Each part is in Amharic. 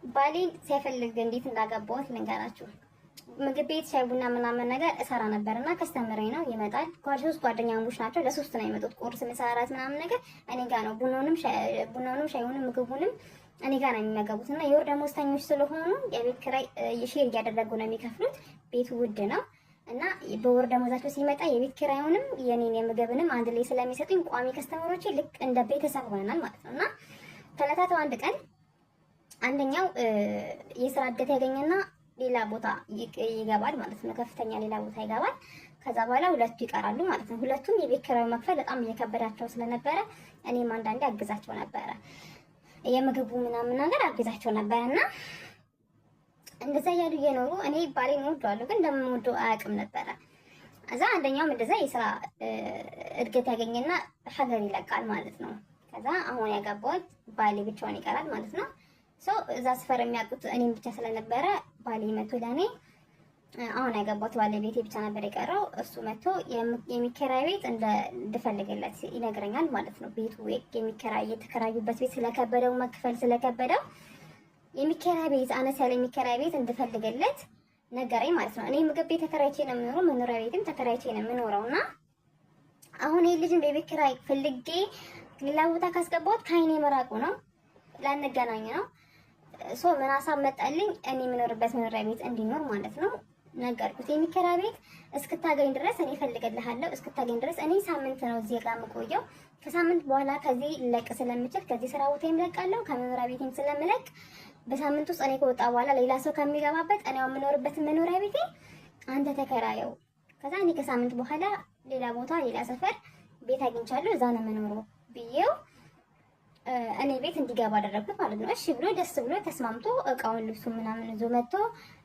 ባሌን ሳይፈልግ እንዴት እንዳገባሁት ልንገራችሁ። ምግብ ቤት ሻይ ቡና ምናምን ነገር እሰራ ነበርና ከስተመሬ ነው ይመጣል። ሶስት ጓደኛሞች ናቸው። ለሶስት ነው የመጡት። ቁርስ፣ ምሳ፣ እራት ምናምን ነገር እኔ ጋር ነው። ቡናውንም ሻዩንም ምግቡንም እኔ ጋር ነው የሚመገቡት። እና የወር ደመወዝተኞች ስለሆኑ የቤት ኪራይ ሼር እያደረጉ ነው የሚከፍሉት። ቤቱ ውድ ነው እና በወር ደመወዛቸው ሲመጣ የቤት ኪራዩንም የኔን የምግብንም አንድ ላይ ስለሚሰጡኝ ቋሚ ከስተመሮቼ ልክ እንደ ቤተሰብ ሆነናል ማለት ነው። እና ከዕለታት አንድ ቀን አንደኛው የስራ እድገት ያገኘና ሌላ ቦታ ይገባል ማለት ነው። ከፍተኛ ሌላ ቦታ ይገባል። ከዛ በኋላ ሁለቱ ይቀራሉ ማለት ነው። ሁለቱም የቤት ኪራይ መክፈል በጣም እየከበዳቸው ስለነበረ እኔም አንዳንዴ አግዛቸው ነበረ። የምግቡ ምናምን ነገር አግዛቸው ነበርና እንደዛ እያሉ እየኖሩ እኔ ባሌን እወደዋለሁ፣ ግን እንደምወደው አያውቅም ነበረ። እዛ አንደኛውም እንደዛ የስራ እድገት ያገኘና ሀገር ይለቃል ማለት ነው። ከዛ አሁን ያገባሁት ባሌ ብቻውን ይቀራል ማለት ነው። እዛ ሰፈር የሚያውቁት እኔም ብቻ ስለነበረ ባሌ መቶ ለኔ አሁን ያገባሁት ባለቤቴ ብቻ ነበር የቀረው። እሱ መቶ የሚከራይ ቤት እንድፈልግለት ይነግረኛል ማለት ነው። ቤቱ የተከራዩበት ቤት ስለከበደው መክፈል ስለከበደው የሚከራይ ቤት አነስ ያለ የሚከራይ ቤት እንድፈልግለት ነገረኝ ማለት ነው። እኔ ምግብ ቤት ተከራይቼ ነው የምኖረው፣ መኖሪያ ቤትም ተከራይቼ ነው የምኖረውና አሁን ይሄ ልጅ በቤት ኪራይ ፈልጌ ሌላ ቦታ ካስገባሁት ከአይኔ መራቁ ነው፣ ላንገናኝ ነው። ምን ሀሳብ መጣልኝ? እኔ የምኖርበት መኖሪያ ቤት እንዲኖር ማለት ነው። ነገርኩት። የሚከራይ ቤት እስክታገኝ ድረስ እኔ እፈልግልሃለሁ፣ እስክታገኝ ድረስ እኔ ሳምንት ነው እዚህ ጋር የምቆየው። ከሳምንት በኋላ ከዚህ ልለቅ ስለምችል ከዚህ ስራ ቦታዬም እለቃለሁ፣ ከመኖሪያ ቤቴም ስለምለቅ በሳምንት ውስጥ እኔ ከወጣ በኋላ ሌላ ሰው ከሚገባበት እኔ የምኖርበትን መኖሪያ ቤቴ አንተ ተከራየው። ከዛ እኔ ከሳምንት በኋላ ሌላ ቦታ ሌላ ሰፈር ቤት አግኝቻለሁ፣ እዛ ነው የምኖረው ብዬው እኔ ቤት እንዲገባ አደረኩት ማለት ነው። እሺ ብሎ ደስ ብሎ ተስማምቶ እቃውን ልብሱን ምናምን ይዞ መጥቶ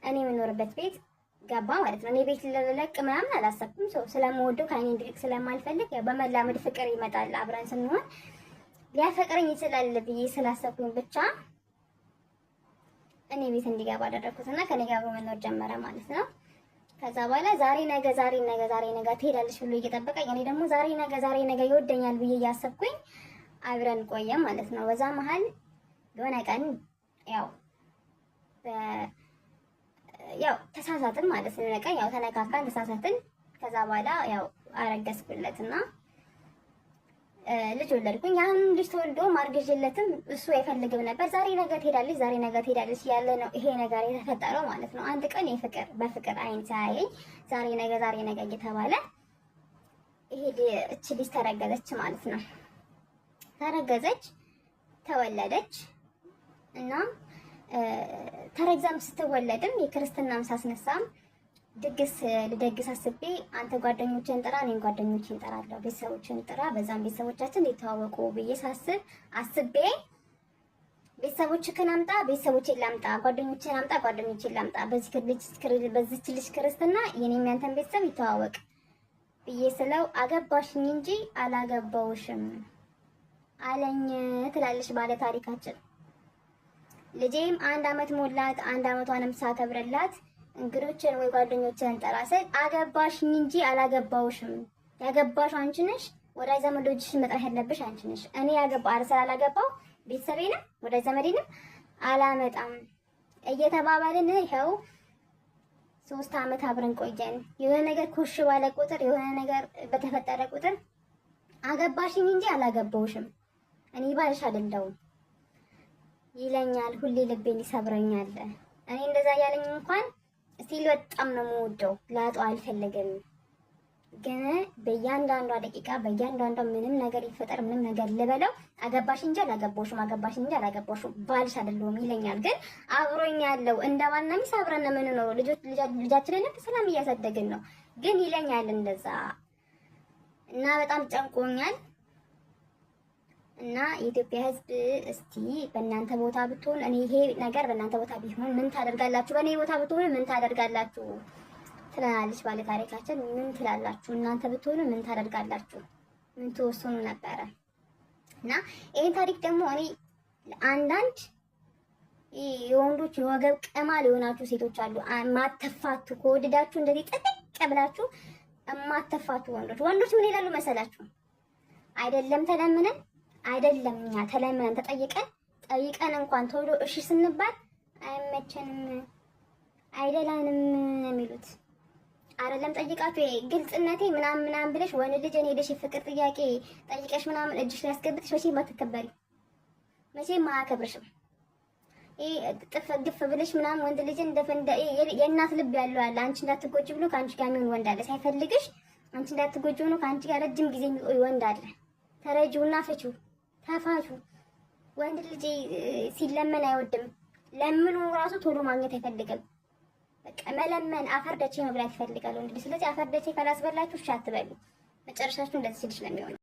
እኔ የምኖርበት ቤት ገባ ማለት ነው። እኔ ቤት ለለቅ ምናምን አላሰብኩም። ስለምወደው ከእኔ እንዲልቅ ስለማልፈልግ በመላመድ ፍቅር ይመጣል አብረን ስንሆን ሊያፈቅረኝ ይችላል ብዬ ስላሰብኩኝ ብቻ እኔ ቤት እንዲገባ አደረኩትና ከኔ ጋር መኖር ጀመረ ማለት ነው። ከዛ በኋላ ዛሬ ነገ ትሄዳለች ብሎ እየጠበቀኝ እኔ ደግሞ ዛሬ ነገ ይወደኛል ብዬ እያሰብኩኝ አብረን ቆየ ማለት ነው። በዛ መሀል የሆነ ቀን ያው ተሳሳትን ማለት ነው። ቀን ያው ተነካካን፣ ተሳሳትን። ከዛ በኋላ ያው አረገዝኩለትና ልጅ ወለድኩኝ። ያን ልጅ ተወልዶ ማርገዝለትም እሱ አይፈልግም ነበር። ዛሬ ነገ ትሄዳለች ያለ ነው ይሄ ነገር የተፈጠረው ማለት ነው። አንድ ቀን በፍቅር አይን ሳያየኝ ዛሬ ነገ እየተባለ እቺ ልጅ ተረገዘች ማለት ነው። ተረገዘች፣ ተወለደች እና ተረግዛም ስትወለድም የክርስትናም ሳስነሳም ድግስ ልደግስ አስቤ አንተ ጓደኞችን ጥራ፣ እኔም ጓደኞችን እጠራለሁ፣ ቤተሰቦችን ጥራ፣ በዛም ቤተሰቦቻችን ሊተዋወቁ ብዬ አስቤ ቤተሰቦችህን አምጣ፣ ቤተሰቦቼን ላምጣ፣ ጓደኞችን አምጣ፣ ጓደኞችን ላምጣ፣ በዚች ልጅ ክርስትና የኔም ያንተን ቤተሰብ ይተዋወቅ ብዬ ስለው አገባሽኝ እንጂ አላገባውሽም አለኝ ትላለች ባለ ታሪካችን። ልጄም 1 አመት ሞላት። 1 አመቷንም ሳከብርላት እንግዶችን ወይ ጓደኞችን ጠራ ስል አገባሽኝ እንጂ አላገባውሽም፣ ያገባሽው አንቺ ነሽ፣ ወዳጅ ዘመዶችሽን መጥራት ያለብሽ አንቺ ነሽ። እኔ ስላላገባው ቤተሰቤንም ወዳጅ ዘመዴንም አላመጣም እየተባባልን ይኸው 3 አመት አብረን ቆየን። የሆነ ነገር ኮሽ ባለ ቁጥር የሆነ ነገር በተፈጠረ ቁጥር አገባሽኝ እንጂ አላገባውሽም፣ እኔ ባልሽ አይደለሁም ይለኛል። ሁሌ ልቤን ይሰብረኛል። እኔ እንደዛ ያለኝ እንኳን ስቲል በጣም ነው የምወደው፣ ላጣው አልፈልግም። ግን በእያንዳንዷ ደቂቃ በእያንዳንዷ ምንም ነገር ይፈጠር ምንም ነገር ልበለው አገባሽ እንጂ አላገባውሽም ባልሽ አይደለሁም ይለኛል። ግን አብሮኝ ያለው እንደ ባልና ሚስት አብረን ነው የምንኖረው፣ ልጃችንንም ሰላም እያሳደግን ነው። ግን ይለኛል እንደዛ እና በጣም ጨንቆኛል። እና የኢትዮጵያ ሕዝብ እስቲ በእናንተ ቦታ ብትሆን እኔ ይሄ ነገር በእናንተ ቦታ ቢሆን ምን ታደርጋላችሁ? በእኔ ቦታ ብትሆን ምን ታደርጋላችሁ? ትላለች ባለ ታሪካችን። ምን ትላላችሁ? እናንተ ብትሆኑ ምን ታደርጋላችሁ? ምን ትወስኑ ነበረ? እና ይሄን ታሪክ ደግሞ እኔ አንዳንድ የወንዶች የወገብ ቅማል የሆናችሁ ሴቶች አሉ፣ ማተፋቱ ከወደዳችሁ እንደዚህ ጥቅቅ ብላችሁ ማተፋቱ ወንዶች ምን ይላሉ መሰላችሁ? አይደለም እኛ ተለምነን ጠይቀን እንኳን ቶሎ እሺ ስንባል አይመቸንም፣ አይደላንም የሚሉት አይደለም። ጠይቃችሁ ግልጽነቴ ምናምን ብለሽ ወንድ ልጅ እኔ ሄደሽ የፍቅር ጥያቄ ጠይቀሽ ምናምን እጅሽ ላይ ያስገብትሽ መቼም አትከበሪ፣ መቼም አያከብርሽም። ጥፍ ግፍ ብለሽ ምናምን ወንድ ልጅ እንደፈንደ የእናት ልብ ያለው አለ። አንቺ እንዳትጎጂ ብሎ ከአንቺ ጋር የሚሆን ወንድ አለ። ሳይፈልግሽ አንቺ እንዳትጎጂ ሆኖ ከአንቺ ጋር ረጅም ጊዜ የሚቆይ ወንድ አለ። ተረጂውና ፍቺው፣ ተፋቹ። ወንድ ልጅ ሲለመን አይወድም። ለምኑ ራሱ ቶሎ ማግኘት አይፈልግም። በቃ መለመን አፈርደቼ መብላት ይፈልጋል ወንድ ልጅ። ስለዚህ አፈርደቼ ካላስበላችሁ እሺ አትበሉ። መጨረሻችሁ እንደዚህ ሲልሽ ነው የሚሆነው።